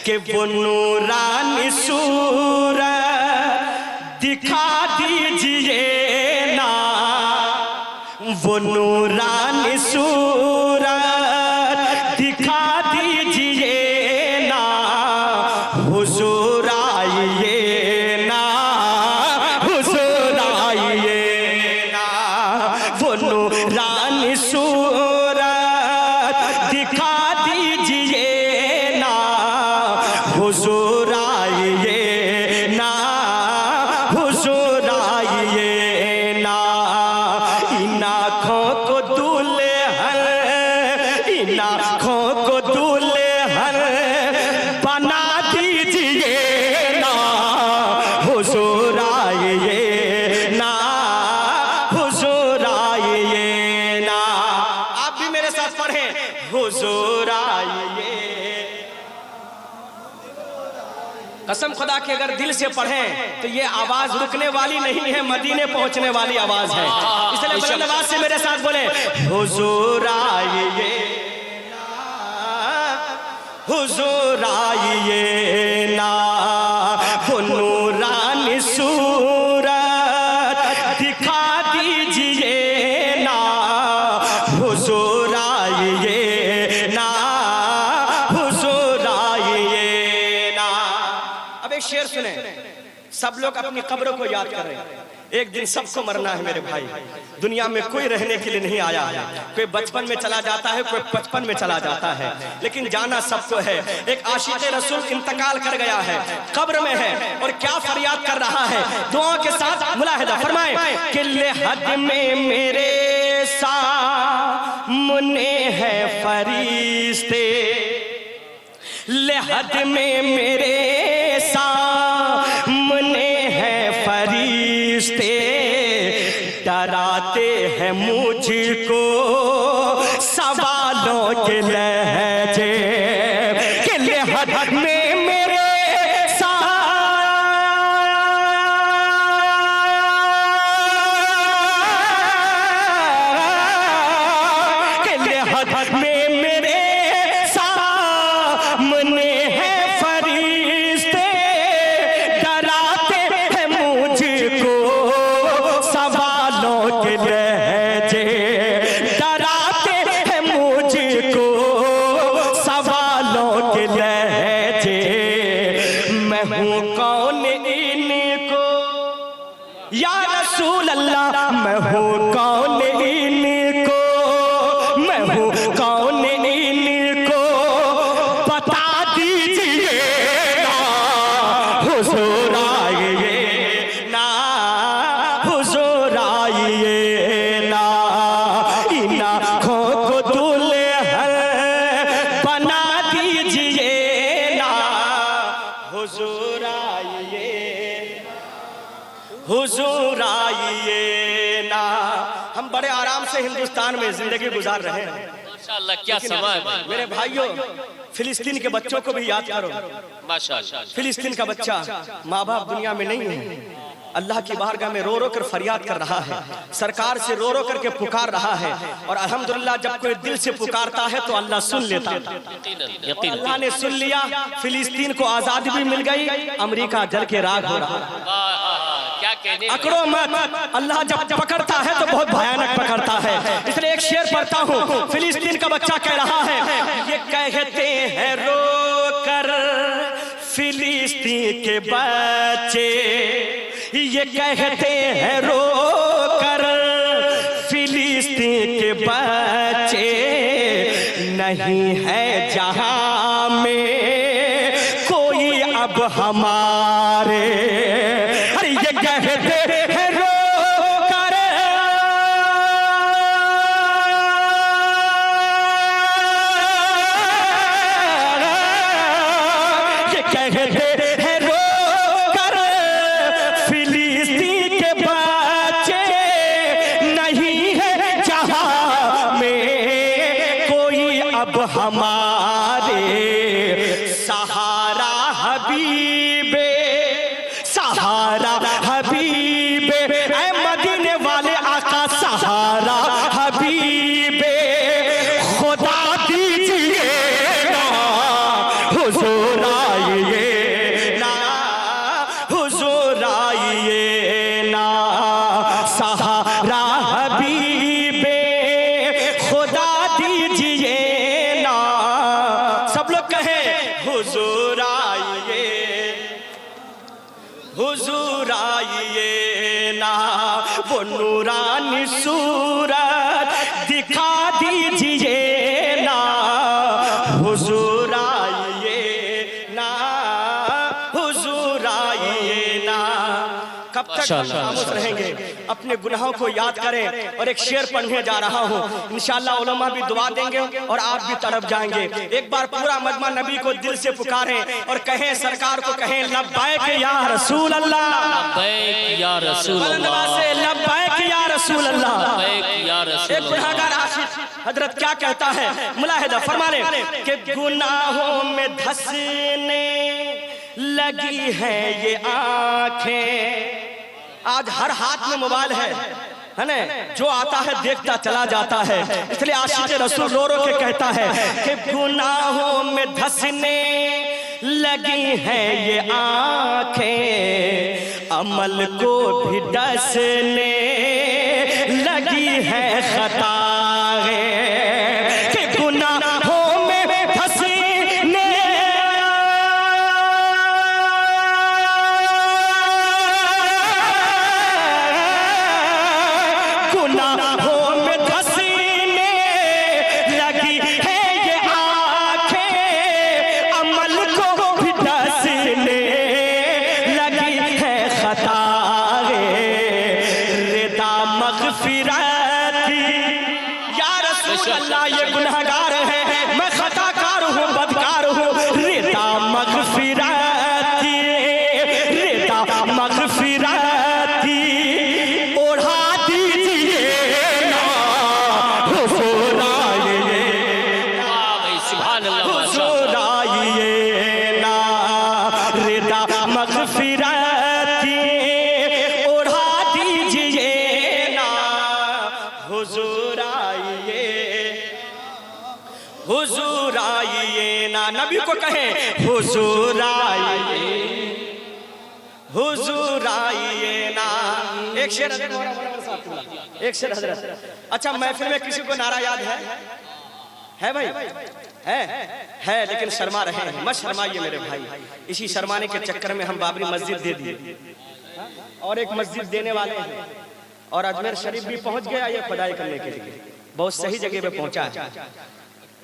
कि वो नूरानी सूरत दिखा दीजिए ना, वो नूरानी सूरत दिखा दीजिए ना, हुजूर आइए ना, हुजूर आइए ना, वो नूरानी सूरत दिखा दीजिए ना, हुजूर आइए ना, हुजूर आइए ना। इन आँखों को दुल्हन, इन आँखों को दुल्हन बना दीजिए ना, हुजूर आइए ना, हुजूर आइए ना। आप भी मेरे साथ पढ़ें, हुजूर आइए। कसम खुदा की अगर दिल से पढ़ें तो ये आवाज रुकने वाली नहीं है, मदीने पहुंचने वाली आवाज है। इसलिए बुलंद आवाज से मेरे साथ बोले, हुजूर आइए ना, हुजूर आइए ना, वो नूरानी सूरत दिखा दीजिए ना, हुजूर आइए ना, हुजूर आइए ना। अब एक शेर सुने, सब लोग अपनी कब्रों को याद कर रहे हैं। एक दिन सबको मरना है मेरे भाई, दुनिया में कोई रहने के लिए नहीं आया है। कोई बचपन में चला जाता है, कोई 55 में चला जाता है, लेकिन जाना सबको है। एक आशिक़े रसूल इंतकाल कर गया है, कब्र में है और क्या फरियाद कर रहा है। दुआ के साथ मुलाहिदा फरमाएं कि लेहद में मेरे सामने है फरिश्ते, लेहद में मेरे सामने है फरिश्ते, डराते हैं मुझको सवालों के लहजे, कि लेहद में मेरे कि लेहद में मेरे सामने है फरिश्ते, डराते हैं मुझको सवालों के लहजे, डराते हैं मुझको सवालों के लहजे। मैं हूँ कौन इनको या रसूल अल्लाह, मैं हूँ कौन इनको, मैं हूँ कौन इनको बता दीजिए ना, हुजूर आइए ना, हुजूर आइए ना। इन आँखों को दुल्हन बना दीजिए ना, हुजूर आइए, हुजूर आइए ना। हम बड़े आराम से हिंदुस्तान में जिंदगी गुजार रहे हैं माशाअल्लाह, क्या समाज है। मेरे भाइयों, फिलिस्तीन के बच्चों को भी याद करो। माशाअल्लाह, फिलिस्तीन का बच्चा, माँ बाप दुनिया में नहीं है, अल्लाह की बारगाह में रो रो कर फरियाद कर रहा है, सरकार से रो रो करके पुकार रहा है। और अल्हम्दुलिल्लाह जब कोई दिल से पुकारता है तो अल्लाह सुन लेता है। अल्लाह ने सुन लिया, फिलिस्तीन को आजादी भी मिल गई, अमेरिका जल के राख हो रहा है। क्या कहने, अकड़ो मत, अल्लाह जब पकड़ता है तो बहुत भयानक पकड़ता है। इसलिए एक शेर पढ़ता हूँ, फिलिस्तीन का बच्चा कह रहा है, ये कहते हैं रो कर फिलिस्तीन के बच्चे, ये कहते हैं रो कर फिलिस्तीन के बच्चे, नहीं है जहां में कोई अब हमारे। अरे ये कहते हैं रो कर, ये कहते हैं रो कर फिलिस्तीन के बच्चे, नहीं है जहां में कोई अब हमारे। सहारा हबीबे, सहारा हबीबे, ऐ मदीने वाले आका सहारा हबीबे, खुदा दीजिए ना, हुजूर आइए ना, हुजूर आइए ना, सहारा हबीबे खुदा दीजिए ना। सब लोग कहें हुजूर आइए, हुजूर आइए ना, वो नूरानी सूरत दिखा दीजिए ना, हुजूर आइए ना, हुजूर आइए ना। कब तक खामोश रहेंगे? अपने गुनाहों को याद करें। और एक शेर पढ़ने जा रहा हूँ, इंशाअल्लाह उलमा भी दुआ देंगे और आप भी तड़प जाएंगे। एक बार पूरा मजमा नबी को दिल से पुकारें और कहें, सरकार को कहें, लब्बैक या रसूल अल्लाह, लब्बैक या रसूल अल्लाह, लब्बैक या रसूल अल्लाह। लब्बैक या रसूल एक गुनाहगार आशिक हजरत क्या कहता है, मुलाहिदा फरमा लें कि गुनाहों में धंसने लगी है ये आंखें। आज हर हाथ में मोबाइल है ना, जो आता है देखता चला जाता है। इसलिए आशिक रसूल रो रो के कहता है कि गुनाहों में धंसने लगी है ये आंखें, अमल को भी डसने लगी है खताएं, कि गुनाहों में धंसने गुनाहों में धंसने लगी है ये आंखें, अमल को भी डसने लगी है खताएं, रिदा मग़फ़िरत या रसूल अल्लाह। ये गुनहगार है, मैं खताकार हूँ, बदकार हूँ, रिदा मग़फ़िरत, रिदा मग़फ़िरत ओढ़ा दीजिए ना, हुजूर आइए, वाह भाई सुभान अल्लाह माशाअल्लाह। हुजूर आइए ना, रिदा मग़फ़िरत ओढ़ा दीजिए ना, हुजूर आइए, हुजूर आइए ना। नबी को कहें हुजूर आइए, हुजूर आइए ना। एक शेर हज़रत, एक शेर हज़रत। अच्छा, महफिल में किसी को नारा याद है भाई? है लेकिन शर्मा रहे हैं। मत शर्माइए मेरे भाई, इसी शर्माने के चक्कर में हम बाबरी मस्जिद दे दिए और एक मस्जिद देने वाले हैं, और अजमेर शरीफ भी पहुंच गया ये खुदाई करने के लिए। बहुत सही जगह पे पहुंचा है,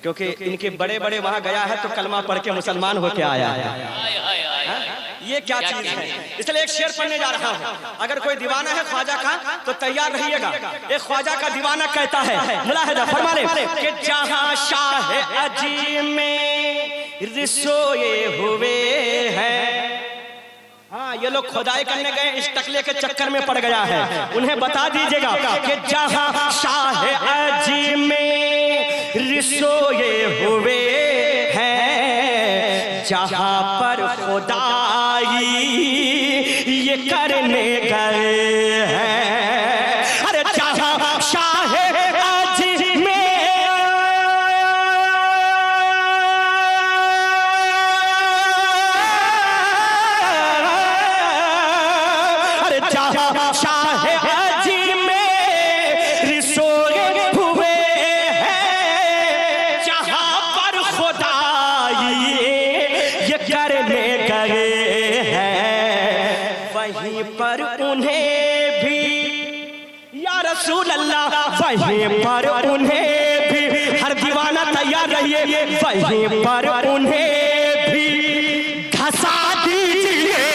क्योंकि इनके बड़े बड़े वहां गया है तो कलमा पढ़ के मुसलमान होके आया है। हाय हाय हाय, ये क्या चीज है? इसलिए एक शेर पढ़ने जा रहा हूँ। अगर कोई दीवाना है ख्वाजा का तो तैयार रहिएगा। एक ख्वाजा का दीवाना कहता है, मुलाहिदा फरमा लें कि जहां शाह अजीम में रिसोए हुए हैं। हाँ, ये लोग खुदाई करने गए, इस टकले के चक्कर में पड़ गया है। उन्हें बता दीजिएगा कि जहां शाह अजीम में रिसोए हुए हैं, जहां पर खुदाई ये करने गए हैं। अरे जहां शाह अजीम में शाह अजीम में रिसोए हुए हैं, जहां पर खुदाई ये करने गए हैं, वहीं पर उन्हें भी या रसूल अल्लाह, वहीं पर उन्हें भी, हर दीवाना तैयार रहिए, वहीं पर उन्हें भी धसा दीजिए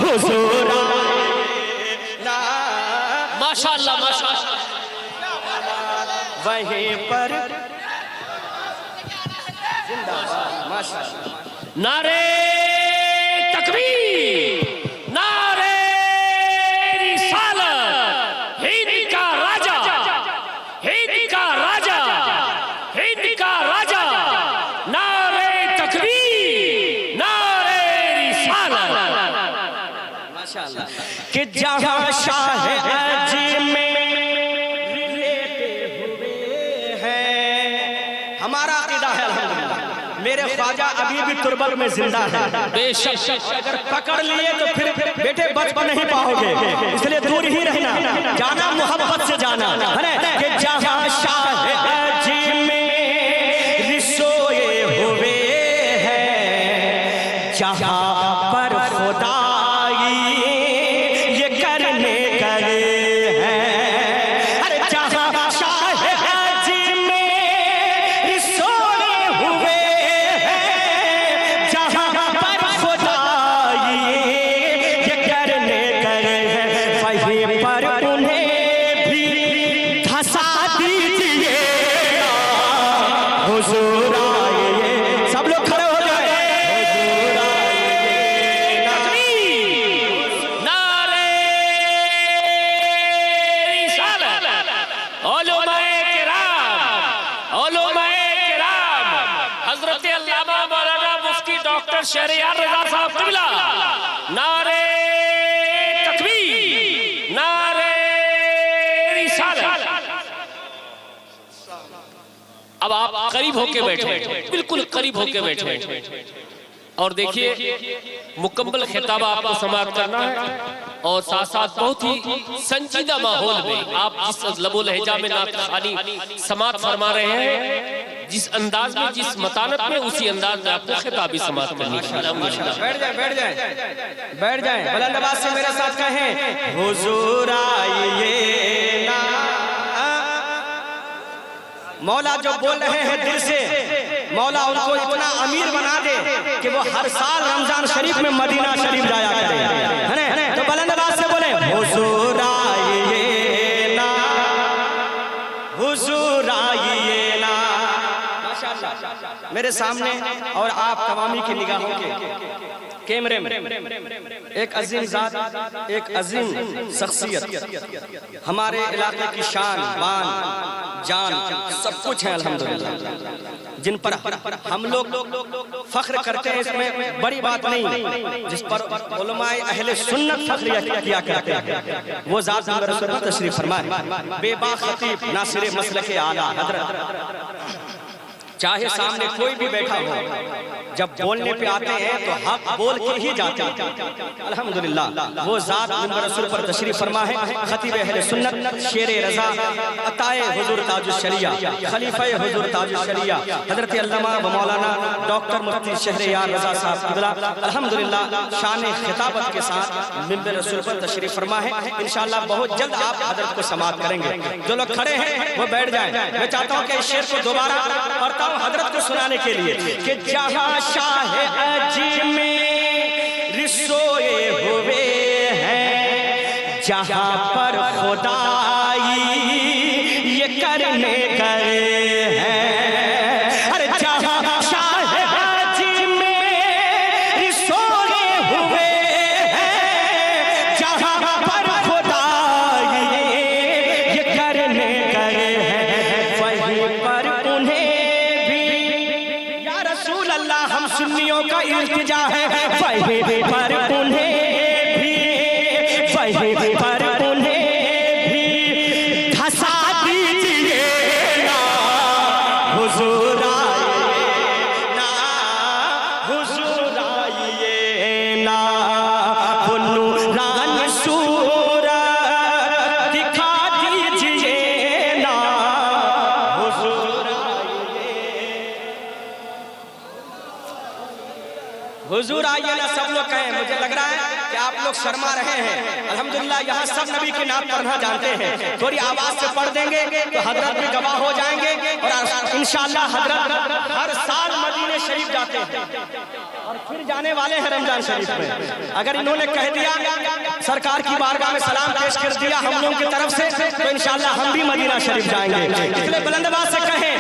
हुजूर ना। माशाअल्लाह माशाअल्लाह, वहीं पर जिंदाबाद माशाअल्लाह। नारे तकबीर, नारे रिसालत, हिंद का राजा, हिंद का राजा, हिंद का राजा, नारे तकबीर, नारे रिसालत। माशाअल्लाह। कि जहां शाह अजीम में रहते हुए हैं, हमारा अकीदा है अल्हम्दुलिल्लाह, मेरे ख्वाजा अभी भी तुरबत में जिंदा है। बेशक अगर पकड़ लिए तो फिर बेटे बच नहीं पाओगे, इसलिए दूर ही रहना, जाना मोहब्बत से जाना है ना। कि जहां शाह जी में रिसोए हुए हैं, जहां पर खुदाई ये करने गए हैं। अरे जहां शाह जी में रिसोए हुए हैं, जहां पर खुदाई ये करने गए हैं, वहीं पर उन्हें भी धंसा दीजिए हुजूर आइए। सब लोग खड़े हो जाए। नारे रिसालत, उलमाए किराम, उलमाए किराम, हजरत अल्लामा मौलाना मुफ्ती डॉक्टर शहरयार रजा साहब क़िबला, नारे तकबीर, नारे रिसालत। अब आप करीब होके बैठे, बिल्कुल करीब होके बैठे और देखिए मुकम्मल खिताब आपको समाप्त करना है और साथ साथ बहुत ही संजीदा माहौल में आप जिस लबो लहजा में नात खानी समाप्त फरमा रहे हैं, जिस अंदाज में, जिस मतानत में, उसी अंदाज में आपको खिताबी समाप्त करनी है। बैठ जाए, बैठ जाए, बैठ जाए। बुलंद आवाज से मेरे साथ कहें हुजूर आइए ना। मौला जो बोल रहे हैं दिल से, मौला उनको इतना अमीर बना दे कि वो हर साल रमजान शरीफ में मदीना शरीफ जाया करे, है ना। तो बुलंद आवाज से बोले हुजूर आइए ना, हुजूर आइए ना। मेरे सामने और आप तमामी की निगाहों के कैमरे में एक अजीम जात, एक अजीम शख्सियत, हमारे इलाके की शान, बान, जान, सब कुछ है अल्हम्दुलिल्लाह, जिन पर हम लोग फख्र करते हैं। इसमें बड़ी बात नहीं, जिस पर उलमाए अहले सुन्नत फख्र किया करते हैं, वो जात रसूल पर तशरीफ फरमाए। बेबा खतीब नासिर मसलक आला हजरत, चाहे सामने कोई भी बैठा हो, जब बोलने पे आते हैं तो हक बोल के ही जाते हैं। अल्हम्दुलिल्लाह वो जात मिंबर रसूल पर तशरीफ फरमा है, खतीब अहले सुन्नत, शेरे रजा, अताए हुजूर ताजुश शरिया, खलीफा हुजूर ताजुश शरिया, हजरत अल्लामा व मौलाना डॉक्टर मुफ्ती शहरयार रजा साहब क़िबला, अल्हम्दुलिल्लाह शान खिताबत के साथ मिंबर रसूल पर तशरीफ फरमा है। इंशाअल्लाह बहुत जल्द आप हजरत को समाअत करेंगे। जो लोग खड़े हैं वो बैठ जाएं। मैं चाहता हूँ कि इस शेर को दोबारा पढ़ता हूँ हजरत को सुनाने के लिए कि जहां शाह जी में रिसोए हुए हैं, जहां पर खुदाई ये करने गए हैं। अरे जहां शाह जी में रिसोए हुए हैं, जहां पर खुदाई ये करने गए हैं, वहीं पर उन्हें हम सुन्नियों का इल्तिजा है, वहीं पर उन्हें भी, वहीं पर उन्हें भी धंसा दीजिए ना हुजूर आइए ना, हुजूर आइए ना। वो नूरानी सूरत दिखा दीजिए ना हुजूर हुजूर आइए ना। सब लोग कहें। मुझे लग रहा है कि आप लोग शर्मा रहे हैं। अल्हम्दुलिल्लाह यहाँ सब नबी की नात पढ़ना जानते हैं। थोड़ी आवाज से पढ़ देंगे तो हजरत भी गवाह हो जाएंगे और इंशाअल्लाह हजरत हर साल मदीने शरीफ जाते हैं और फिर जाने वाले हैं रमजान शरीफ में। अगर इन्होंने कह दिया, सरकार की बारगाह में सलाम पेश कर दिया हम लोगों की तरफ से, तो इंशाअल्लाह हम भी मदीना शरीफ जाएंगे। इसलिए बुलंद आवाज से कहें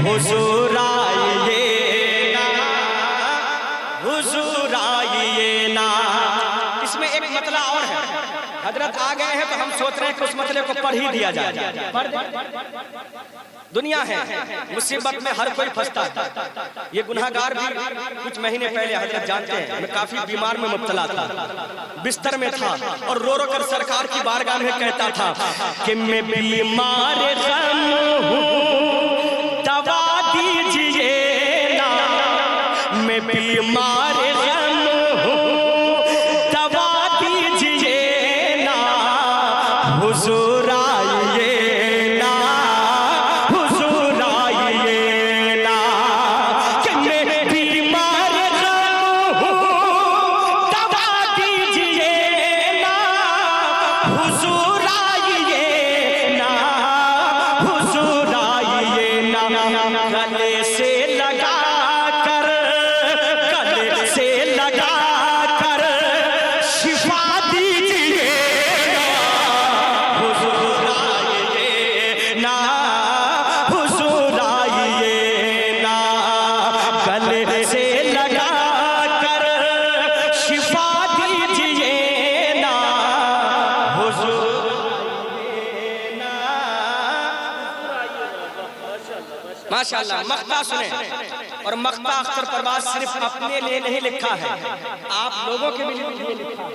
हुजूर आइए ना, हुजूर आइए ना। इसमें एक मतला और है। हजरत आ गए हैं तो हम सोच रहे हैं कि उस मतले को पढ़ ही दिया जाए। दुनिया है, मुसीबत में हर कोई फंसता है। ये गुनहगार भी कुछ महीने पहले हजरत जानते हैं, मैं काफी बीमार में मुब्तला था, बिस्तर में था और रो रो कर सरकार की बारगाह में कहता था कि मैं बीमार गम हूँ, दवा दीजिए ना माशाअल्लाह मक्ता सुने। और मक्ता अख्तर परवाज सिर्फ अपने लिए नहीं लिखा है, आप लोगों के लिए भी लिखा है।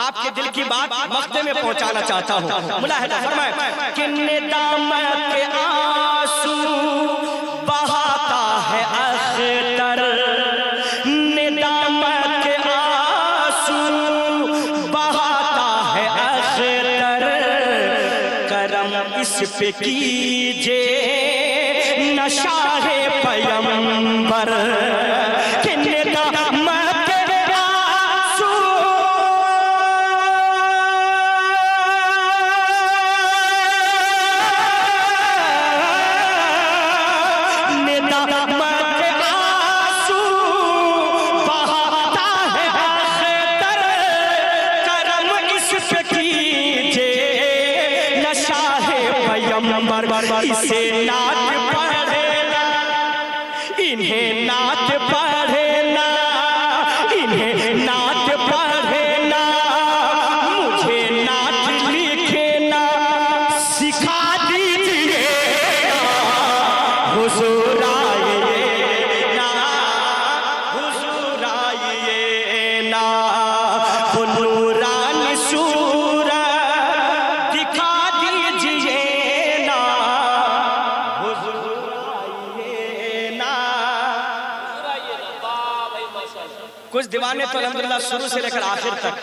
आपके दिल की बात मक्ते में पहुंचाना चाहता हूँ। मुलाहिदा फरमाए कि निदामत के आंसू बहाता है अख्तर, निदामत के आंसू बहाता है अख्तर, करम इस पे कीजिए नशाहे पैगंबर कि निदामत के आंसू निदामत के आंसू बहाता है अख्तर, करम इस पे कीजिए नशाहे पैगंबर। इसे नाच पढ़ेना, इन्हें नाच पढ़ेना, इन्हें नाच पढ़ेना, मुझे नाच लिखेना सिखा दीजिए हुजूर आइए ना, हुजूर आइए ना, वो नूरानी सूरत दिखा दीजिए ना, हुजूर आइए ना। कुछ दीवाने तो अल्हम्दुलिल्लाह शुरू से लेकर आखिर तक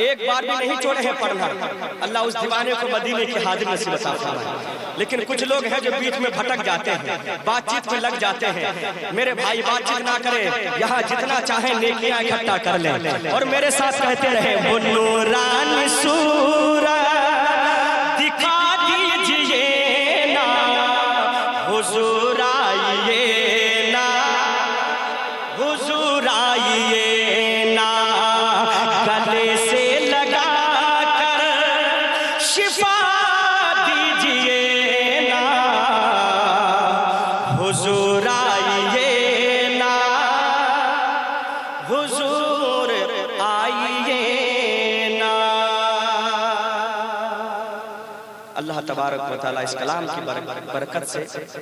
एक बार भी नहीं छोड़े हैं पढ़ना। अल्लाह उस दीवाने को मदीने की हाजिर नसीब अता फरमाए। लेकिन कुछ लोग हैं जो बीच में भटक जाते हैं, बातचीत में लग जाते हैं। मेरे भाई बातचीत ना करें, यहाँ जितना चाहे नेकियां इकट्ठा कर लें और मेरे साथ कहते रहे वो नूरानी सूरत दिखा दीजिए ना, हुजूर आइए ना, हुजूर आइए ना, गले से लगा कर शिफा दीजिए ना, हुजूर आइए ना, हुजूर आइए ना। अल्लाह तबारक व तआला इस कलाम की बरकत से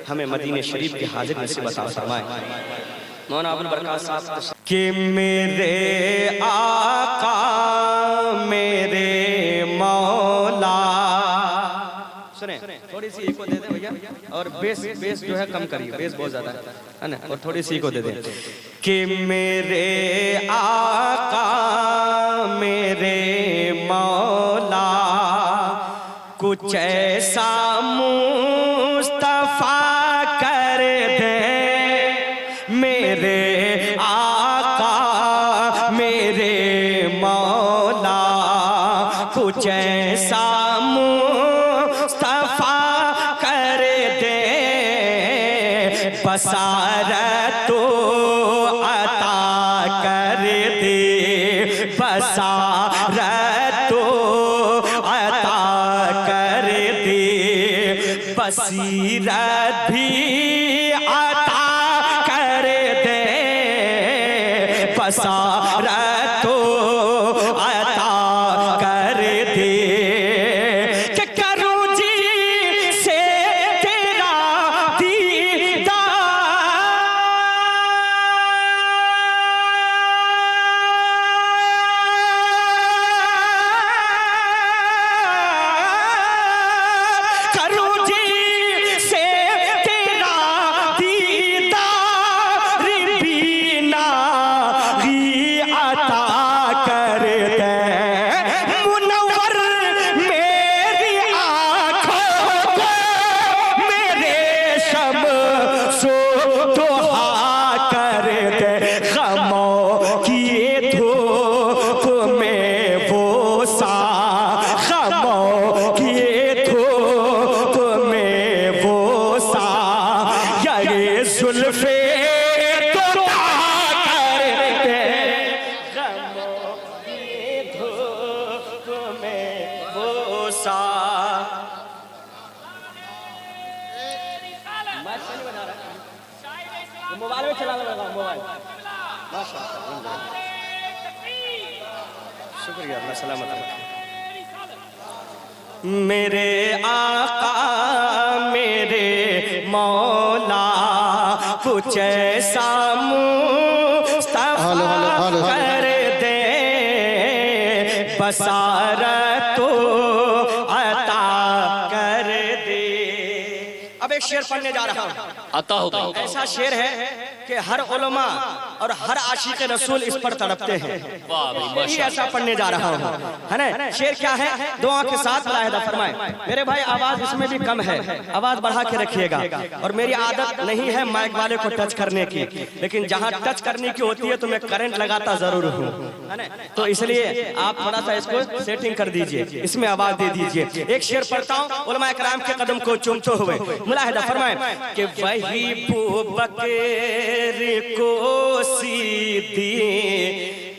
हमें मदीने शरीफ की हाजिर नसीब अता फरमाए। मौलाना अबुल बरकत साहब कि मेरे आका मेरे मौला, सुने थोड़ी सी इको दे दे भैया, और बेस जो है कम करिए, बेस बहुत ज्यादा है ना, और थोड़ी सी इको दे दे कि मेरे आका मेरे मौला कुछ ऐसा मुस्तफा कर दे, मेरे आका मेरे मौला कुछ ऐसा मुस्तफा कर दे, बसारत तो अता कर दे, बसारत तो अता कर दे, बसीरत भी अता कर दे, बसारत तो अता कर दे, कि करूं जी से तेरा दीदार, करूं जी से तेरा दीदार बीना ही अता कर दे, मुनव्वर मेरी आँखों को मेरे शम्सो दुहा कर दे, गमों की धूप में वो सा, गमों की धूप में वो सा, ये जुल्फे तो कर दे, गमों की धूप में वो सा। मोबाइल में चला लगा मोबाइल, माशाअल्लाह, शुक्रिया, अल्लाह सलामत रखे। मेरे आका मेरे मौला कुछ ऐसा मुस्तफा कर दे, बसारत तो अता कर दे। अब एक शेर पढ़ने जा रहा हूँ, आता होगा। ऐसा शेर है कि हर उलमा और हर आशिक रसूल इस पर तड़पते हैं। यही ऐसा पढ़ने जा रहा हूँ, है ना। शेर क्या है, दुआ के साथ मुलाहिदा फरमाए। मेरे भाई आवाज इसमें भी कम है, आवाज बढ़ा के रखिएगा। और मेरी आदत नहीं है माइक वाले को टच करने की, लेकिन जहाँ टच करने की होती है तो मैं करंट लगाता जरूर हूँ, है ना। तो इसलिए आप थोड़ा सा इसको सेटिंग कर दीजिए, इसमें आवाज दे दीजिए। एक शेर पढ़ता हूँ उलमा इकराम के कदम को चूमते हुए, मुलाहिदा फरमाए कि वही बकर को सीधी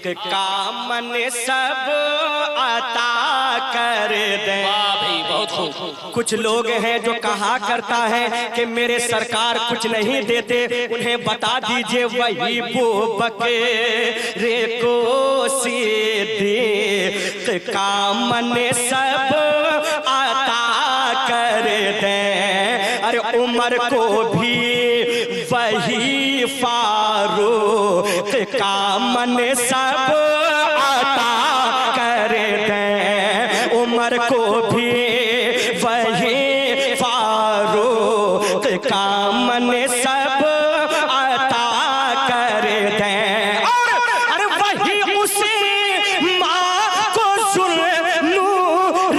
का मन सब अता कर दे। बहुत खूब। कुछ लोग हैं जो कहा करता है कि मेरे सरकार कुछ नहीं देते, उन्हें बता दीजिए वही वो बकर को सीधी का मन सब अता कर दे। अरे उमर को भी वही फारूक का मन सब अता कर दे। उमर को भी वही फारूक का मन सब अता कर दे। और अरे वही उसे माँ को ज़ुल्नूर,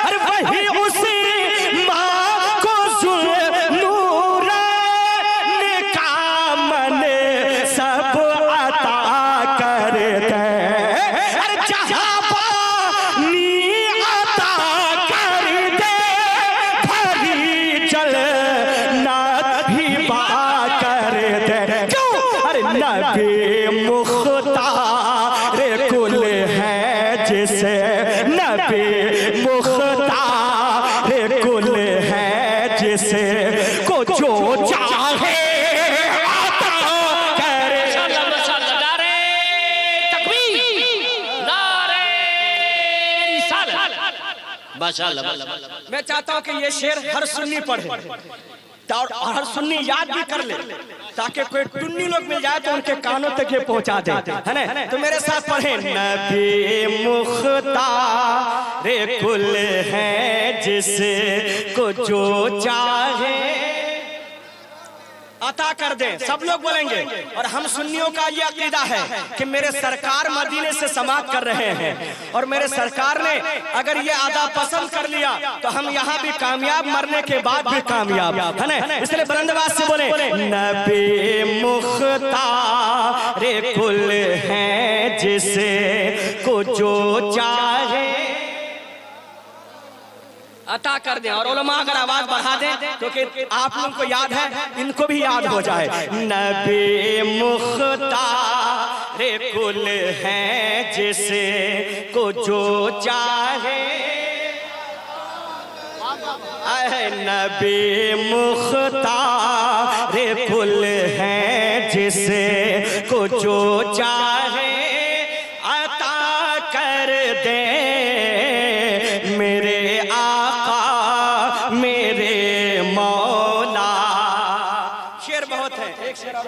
अरे वही उसे माँ को ज़ुल्नूर का मन सब अता कर दे। अरे जहाँ पानी अता कर दे, भरी जन्नत ही बा कर दे। क्यों? अरे नबी मुख्तार कुल है जिसे, नबी मुख्तार कुल है जिसे को जो चाहे अता करे। नारे तकबीर, नारे रिसालत। माशाअल्लाह। मैं चाहता हूं कि ये शेर हर सुन्नी पढ़े और हर सुन्नी याद भी कर ले, ताकि कोई टुन्नी लोग मिल जाए तो उनके कानों तक ये पहुंचा दे, है ना। तो मेरे साथ पढ़े, नबी मुख्तार कुल है जिसे को जो चाहे अता कर दे। सब लोग बोलेंगे। और हम सुन्नियों का ये अकीदा है कि मेरे सरकार मदीने से समाप्त कर रहे हैं, और मेरे सरकार ने अगर ये अदा पसंद कर लिया तो हम यहाँ भी कामयाब, मरने के बाद भी कामयाब, है ना। इसलिए बुलंद आवाज से बोले, नबी मुख्तार कुल है जिसे को जो चाहे अता कर दें। और उलमा अगर आवाज बढ़ा दें तो कि आप लोगों को याद है, इनको भी याद हो जाए। नबी मुख्तार कुल है जिसे को जो चाहे, नबी मुख्तार कुल है जिसे को जो चाहे अता कर दे। मेरे आका मेरे मौला। शेर बहुत है, एक शेर और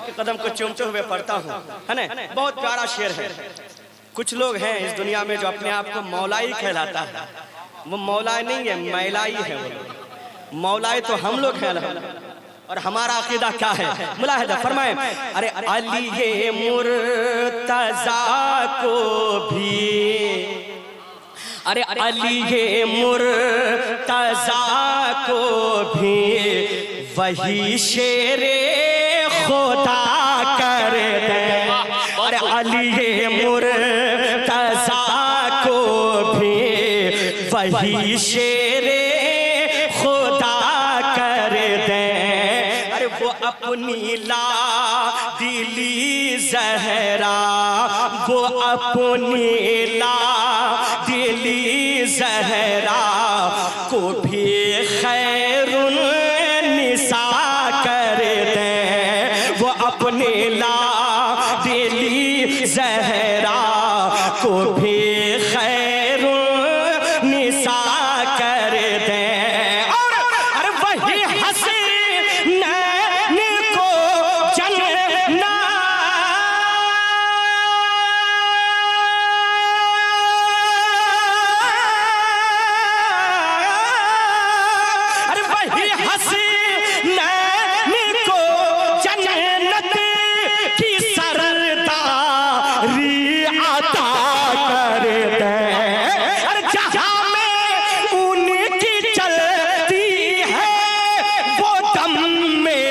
के कदम को चूमते हुए पढ़ता हूँ, है ना। बहुत प्यारा शेर है। कुछ लोग हैं इस दुनिया में जो अपने आप को मौलाई कहलाता है। वो मौलाई नहीं है, मैलाई है। वो मौलाई तो हम लोग हैं। और हमारा अकीदा क्या है, मुलाहिदा फरमाए। अरे अली ये मुर्तजा को भी, अरे अली ये मुर्तजा को भी वही शेरे खुदा कर दे। अरे अली ये मुर्तजा को भी वही शेरे खुदा कर दे। अरे वो अपनी ला दिली ज़हरा, वो अपनी ला दिली ज़हरा को भी खैरुन निसा कर दे। वो अपनी ला दिली ज़हरा कर दे और अरे वही हसीनैन को जन्नत अरे वही हसीनैन को जन्नत की सरदारी अता कर दे अरे जहां में उनकी चलती है वो दम में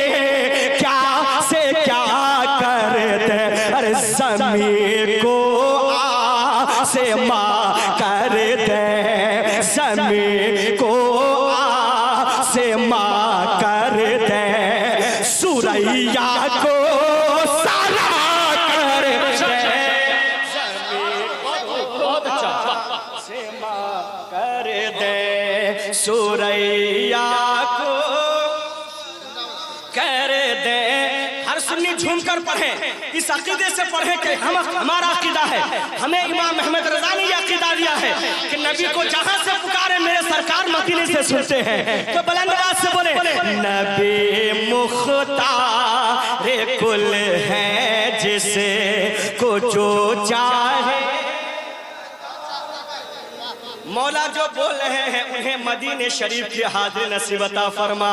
क्या से क्या कर दे अरे ज़मीन को आसमां कर दे ज़मीन को आसमां कर दे सुरैया को सारा कर दे बहुत अच्छा। कर दे सुरैया को कर दे हर सुन्नी झूम कर पढ़े इस अकीदे से पढ़े कि हमारा अकीदा है हमें इमाम अहमद रज़ा ने यह अकीदा दिया है कि नबी को जहां से पुकारे मेरे सरकार मदीने से सुनते हैं तो बुलंद आवाज से बोले नबी मुख्तार कुल है जिसे को जो चाहे मौला जो बोल रहे हैं उन्हें मदीने शरीफ की हाजिर नसीब अता फरमा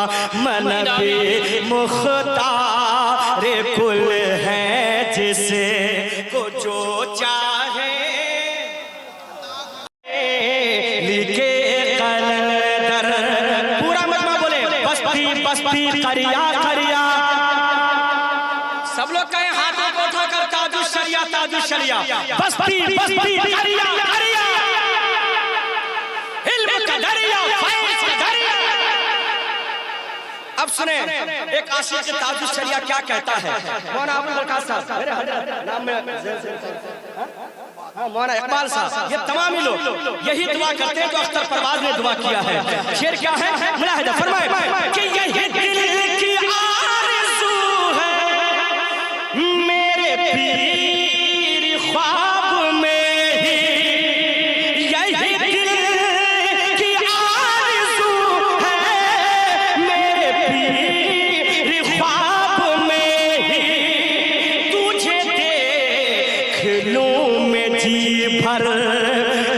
नबी मुख्तार कुल है जिसे को जो चाहे लिखे कलंदर पूरा मजमा बोले बस्ती बस्ती करिया करिया सब लोग कहें हाथों को उठाकर ताजु शरिया बस्ती बस्ती करिया करिया इल्म का दरिया फैज़ का दरिया अब सुने एक आशिक के ताजुश शरिया क्या कहता है मौलाना अबुल बरकत साहब मेरे नाम में मौलाना इकबाल साहब ये तमामी लोग यही दुआ करते हैं जो अख्तर परवाज ने दुआ किया है शेर क्या है मुलाहिदा फरमाए कि यही दिल की आरज़ू है मेरे पीर ख्वाब में ही यही दिल की आरज़ू है मेरे पीर ख्वाब में ही तुझे देख लूं मैं जी भर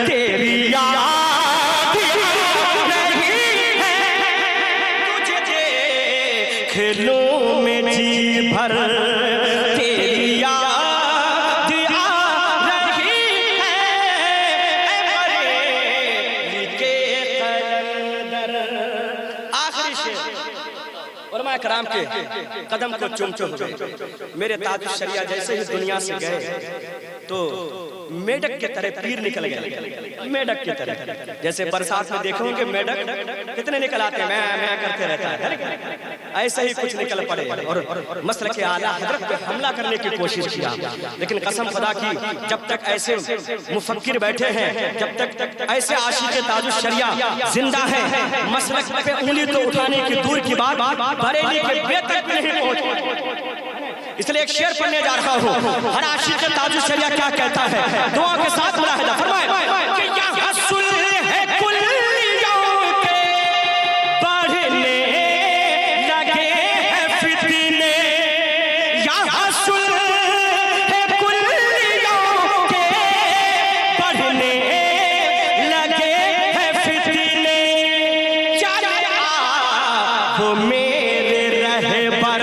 तेरी याद नहीं है तुझे देख लूं मैं जी भर तेरी याद आ रही है बरेली के कलंदर आखिरी शेर उलमा कराम के कदम को चूम चूम गए मेरे ताजुश शरिया जैसे ही दुनिया से गए तो मेढक के तरह पीर निकल गए मेढक की तरह जैसे बरसात में देखोगे मेढक कितने निकल आते हैं मैं करते रहता है ऐसे ही कुछ निकल पड़े और मसलक के आला हजरत पे हमला करने की कोशिश किया लेकिन कसम खुदा की जब तक ऐसे मुफक्किर बैठे हैं जब तक ऐसे आशिक ताजुश शरिया जिंदा है मसलक पे उंगली तो उठाने की दूर की बात बरेली के बे तक नहीं पहुंच इसलिए एक शेर पढ़ने जा रहा हूँ हर आशिक ताजुश शरिया क्या कहता है दुआ के साथ मुलाहिदा फरमाए कि यहाँ सुल्ह है कुल्लियों के बढ़ने लगे हैं फितने यहाँ सुल्ह है कुल्लियों के बढ़ने लगे हैं फितने चल वो मेरे रहबर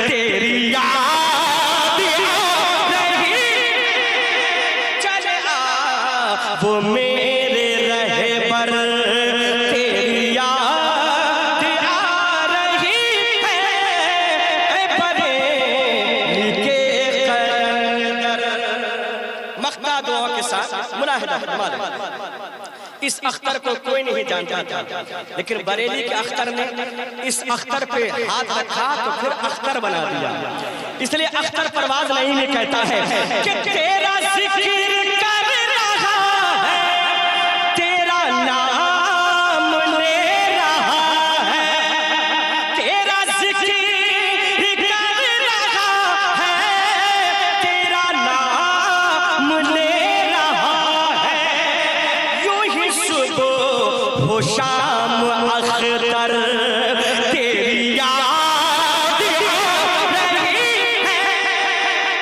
तेरी याद नहीं चल वो मेरे रहबर तेरी याद आ रही है बरेली के कलंदर मख्ता दुआ के साथ मुलाहिदा फरमाए इस अख्तर को कोई नहीं जानता था लेकिन बरेली के अख्तर ने इस अख्तर पे हाथ रखा तो फिर अख्तर बना दिया इसलिए अख्तर परवाज नहीं में कहता है कि तेरा जिक्र कर रहा है तेरा नाम ले रहा है तेरा जिक्र कर रहा है तेरा नाम ले रहा है यूं ही सुबह हो शाम अख्तर तेरी याद आ रही है,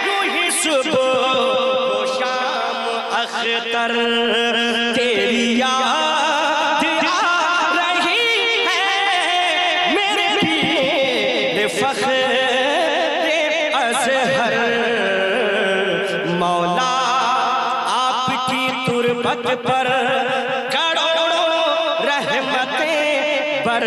यूं ही सुबह हो शाम अख्तर तेरी याद आ रही है, मेरे पीर फख्र अज़हर। मौला आपकी तुरबत पर करोड़ों रहमतें बर